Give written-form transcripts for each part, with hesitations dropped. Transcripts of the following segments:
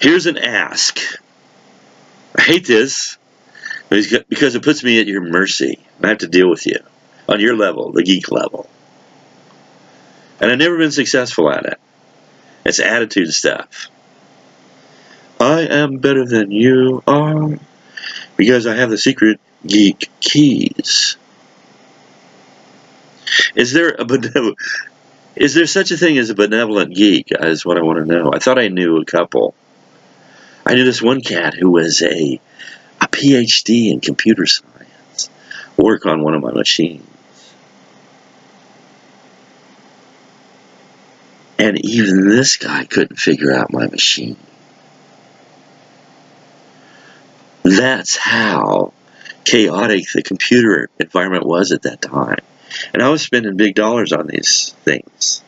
Here's an ask. I hate this because it puts me at your mercy. I have to deal with you on your level, the geek level. And I've never been successful at it. It's attitude stuff. I am better than you are because I have the secret geek keys. Is there such a thing as a benevolent geek? Is what I want to know. I thought I knew a couple. I knew this one cat who was a PhD in computer science, work on one of my machines. And even this guy couldn't figure out my machine. That's how chaotic the computer environment was at that time. And I was spending big dollars on these things.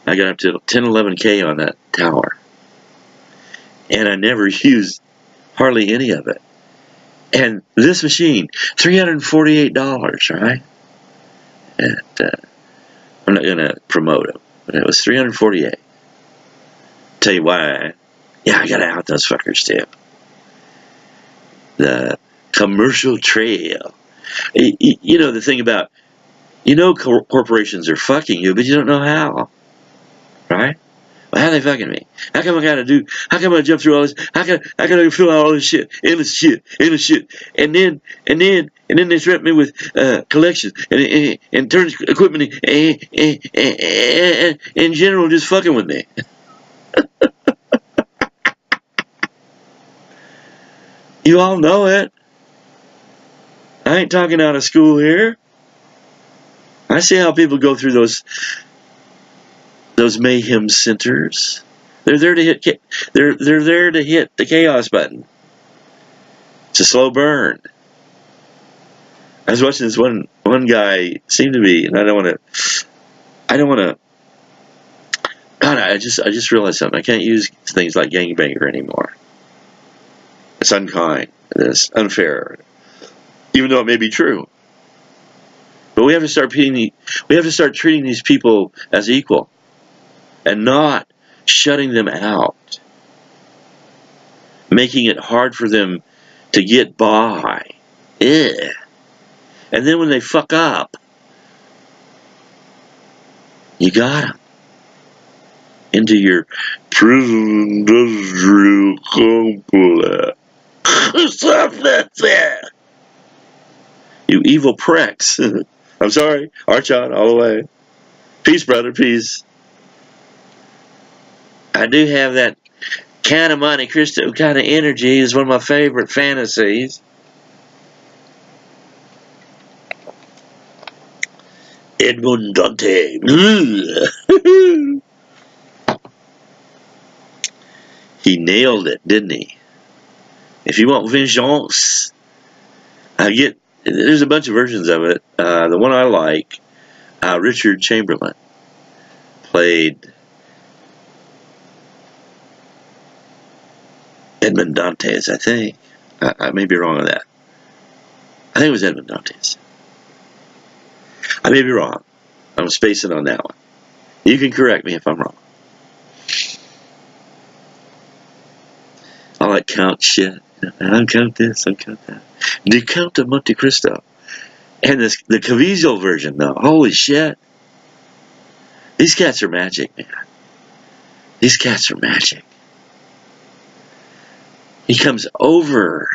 I got up to 10, 11K on that tower. And I never used hardly any of it. And this machine, $348, right? And I'm not going to promote it, but it was $348. Tell you why. Yeah, I got to out those fuckers too. The commercial trail. You know the thing about, corporations are fucking you, but you don't know how. Right? Well, how are they fucking me? How come I jump through all this? How can I fill out all this shit? Endless shit. And then they threaten me with collections and turn equipment and in general just fucking with me. You all know it. I ain't talking out of school here. I see how people go through those mayhem centers. They're there to hit. They're there to hit the chaos button. It's a slow burn. I was watching this one guy seemed to be, and I don't want to. God, I just realized something. I can't use things like gangbanger anymore. It's unkind. It's unfair, even though it may be true. But we have to start treating these people as equal, and not shutting them out, making it hard for them to get by. Ugh. And then when they fuck up, you got them into your prison industrial complex. Stop that! You evil pricks. I'm sorry. Archon, all the way. Peace, brother, peace. I do have that Count of Monte Cristo kind of energy. Is one of my favorite fantasies. Edmond Dante. He nailed it, didn't he? If you want vengeance, there's a bunch of versions of it. The one I like, Richard Chamberlain played Edmond Dantes, I think. I may be wrong on that. I think it was Edmond Dantes. I may be wrong. I'm spacing on that one. You can correct me if I'm wrong. I like count shit. I count this, I count that. The Count of Monte Cristo. And the Caviezel version, though. Holy shit. These cats are magic, man. These cats are magic. He comes over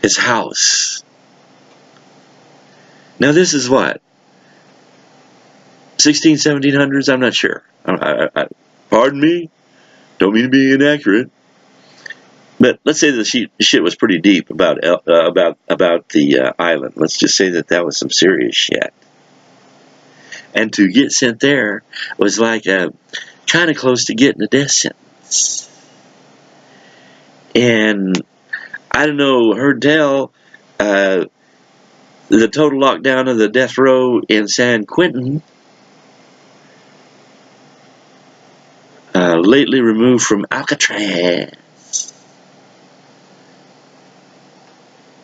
his house. Now this is what? 1700s? I'm not sure. Pardon me? Don't mean to be inaccurate. But let's say the shit was pretty deep about the island. Let's just say that was some serious shit. And to get sent there was like kind of close to getting a death sentence. And I don't know, heard tell, the total lockdown of the death row in San Quentin, lately removed from Alcatraz.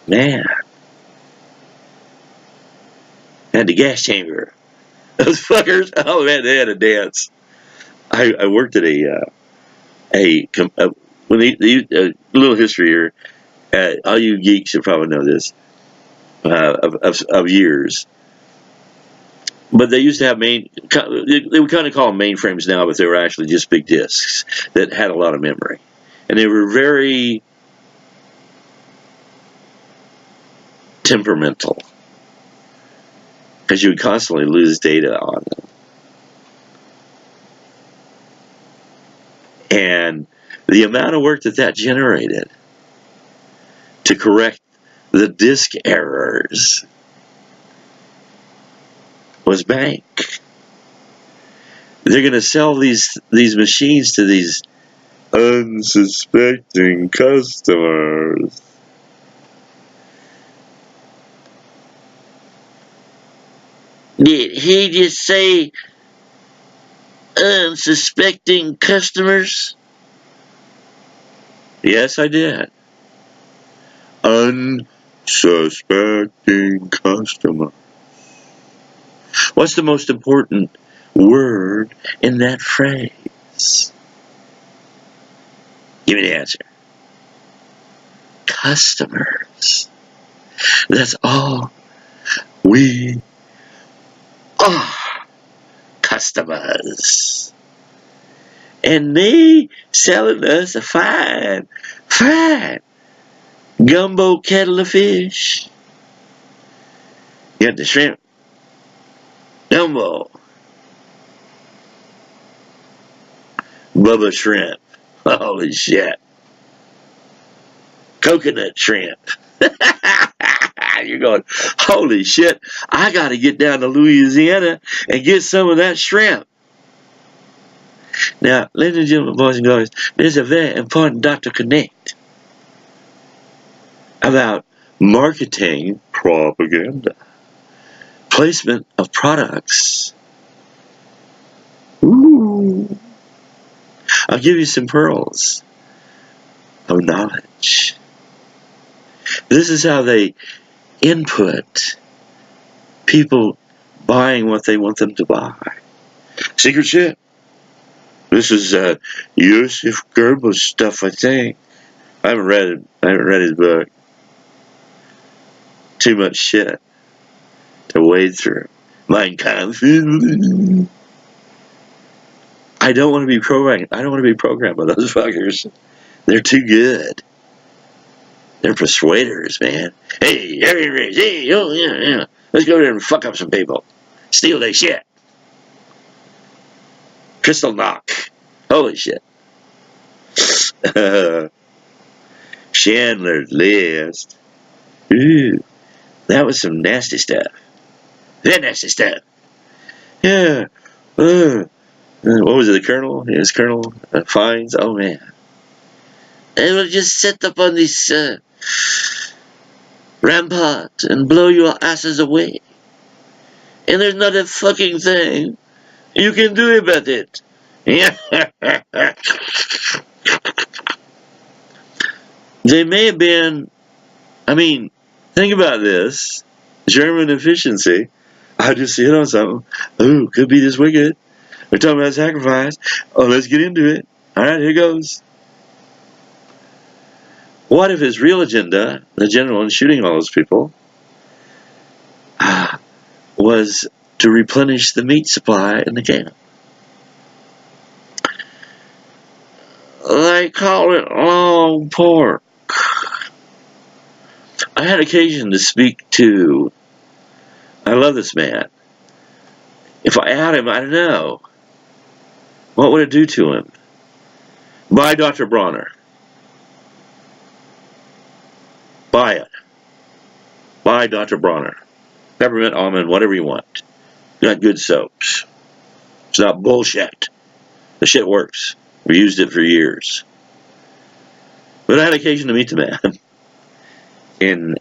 Man. And the gas chamber. Those fuckers, oh man, they had a dance. I worked at a little history here. All you geeks should probably know this of years. But they used to have they would kind of call them mainframes now, but they were actually just big disks that had a lot of memory. And they were very temperamental because you would constantly lose data on them. And the amount of work that generated to correct the disk errors was bank. They're going to sell these machines to these unsuspecting customers. Did he just say unsuspecting customers? Yes, I did. Unsuspecting customers. What's the most important word in that phrase? Give me the answer. Customers. That's all we are. Customers. And they selling us a fine gumbo kettle of fish. You got the shrimp gumbo. Bubba shrimp. Holy shit. Coconut shrimp. You're going, holy shit, I got to get down to Louisiana and get some of that shrimp. Now, ladies and gentlemen, boys and girls, there's a very important dot to connect about marketing propaganda, placement of products. Ooh. I'll give you some pearls of knowledge. This is how they input people buying what they want them to buy. Secret shit. This is Yosef Goebbels stuff, I think. I haven't read his book. Too much shit to wade through. Mein Kampf. I don't want to be programmed. I don't want to be programmed by those fuckers. They're too good. They're persuaders, man. Hey, oh, yeah. Let's go there and fuck up some people. Steal their shit. Crystal knock. Holy shit. Chandler's List. Ooh, that was some nasty stuff. That nasty stuff. Yeah. What was it, the Colonel? It was Colonel Fines. Oh, man. They will just sit up on this rampart and blow your asses away. And there's not a fucking thing you can do about it. They may have been, I mean, think about this. German efficiency. I just hit on something. Ooh, could be this wicked. We're talking about sacrifice. Oh, let's get into it. All right, here goes. What if his real agenda, the general in shooting all those people, was to replenish the meat supply in the camp? They call it long pork. I had occasion to speak to, I love this man. If I had him, I don't know. What would it do to him? Buy Dr. Bronner. Buy it. Buy Dr. Bronner. Peppermint, almond, whatever you want. Got good soaps. It's not bullshit. The shit works. We used it for years. But I had occasion to meet the man in,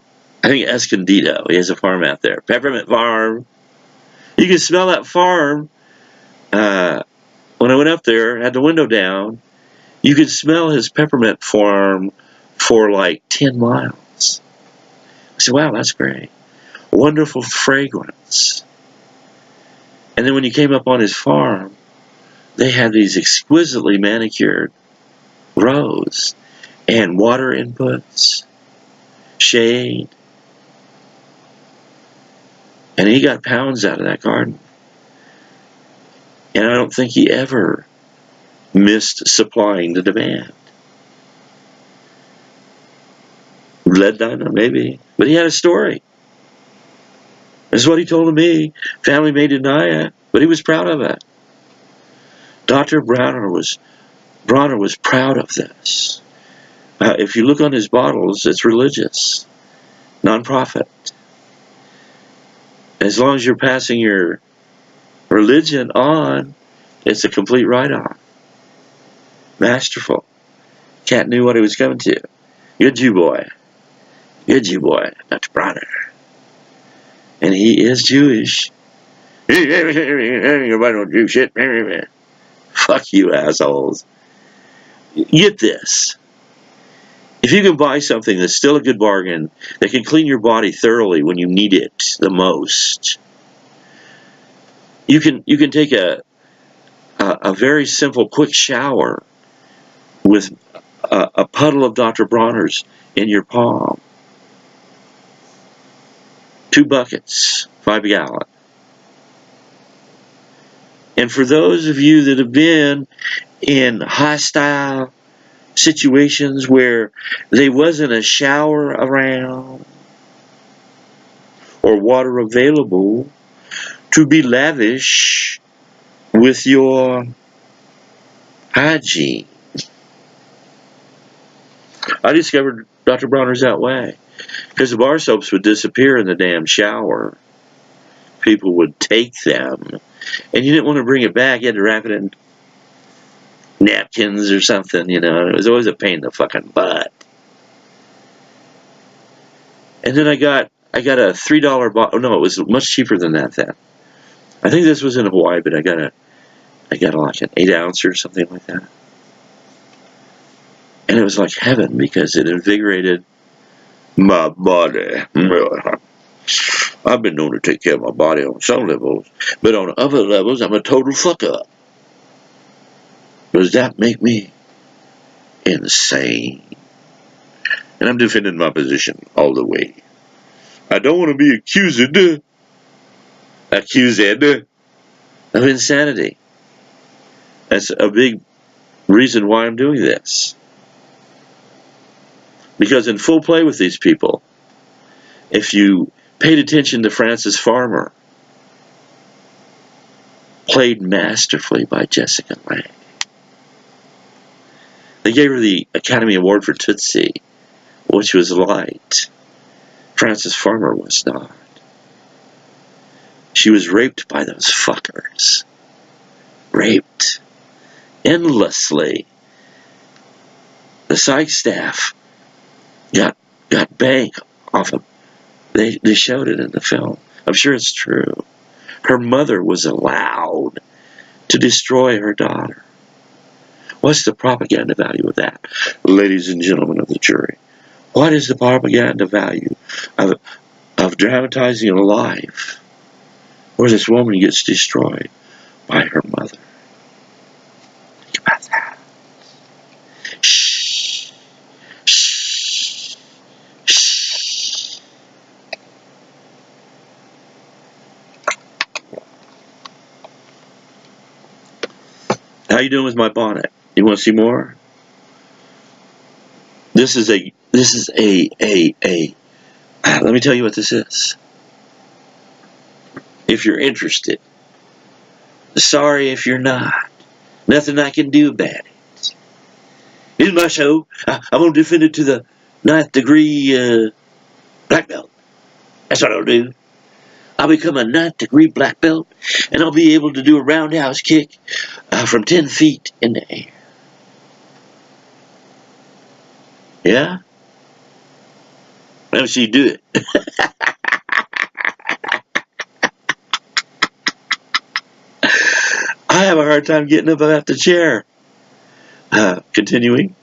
I think, Escondido. He has a farm out there. Peppermint farm. You can smell that farm. When I went up there, had the window down, you could smell his peppermint farm for like 10 miles. I said, wow, that's great. Wonderful fragrance. And then when you came up on his farm, they had these exquisitely manicured rows and water inputs, shade, and he got pounds out of that garden. And I don't think he ever missed supplying the demand. Lead dynamite, maybe. But he had a story. This is what he told me. Family may deny it, but he was proud of it. Dr. Bronner was proud of this. If you look on his bottles, it's religious, non-profit. As long as you're passing your religion on, it's a complete write-off. Masterful. Cat knew what he was coming to. Good Jew boy. Good Jew boy, Dr. Bronner. And he is Jewish. Everybody don't do shit. Fuck you, assholes. Get this. If you can buy something that's still a good bargain, that can clean your body thoroughly when you need it the most, you can take a very simple, quick shower with a puddle of Dr. Bronner's in your palm. 2 buckets, 5 gallon. And for those of you that have been in hostile situations where there wasn't a shower around or water available to be lavish with your hygiene, I discovered Dr. Bronner's that way. Because the bar soaps would disappear in the damn shower. People would take them. And you didn't want to bring it back. You had to wrap it in napkins or something, you know. It was always a pain in the fucking butt. And then I got a $3 bottle. Oh, no, it was much cheaper than that then. I think this was in Hawaii, but I got like an 8 ounce or something like that. And it was like heaven because it invigorated my body. I've been known to take care of my body on some levels, but on other levels, I'm a total fuck up. Does that make me insane? And I'm defending my position all the way. I don't want to be accused of insanity. That's a big reason why I'm doing this. Because in full play with these people, if you paid attention to Frances Farmer, played masterfully by Jessica Lange. They gave her the Academy Award for Tootsie, which was light. Frances Farmer was not. She was raped by those fuckers. Raped. Endlessly. The psych staff got bank off of. They showed it in the film. I'm sure it's true. Her mother was allowed to destroy her daughter. What's the propaganda value of that, ladies and gentlemen of the jury? What is the propaganda value of dramatizing a life where this woman gets destroyed by her mother? Think about that. Shh. Shh. Shh. How you doing with my bonnet? You want to see more? This is a let me tell you what this is. If you're interested. Sorry if you're not. Nothing I can do about it. Here's my show. I'm going to defend it to the 9th degree black belt. That's what I'll do. I'll become a 9th degree black belt, and I'll be able to do a roundhouse kick from 10 feet in the air. Yeah? Let me see you do it. I have a hard time getting up off the chair. Continuing.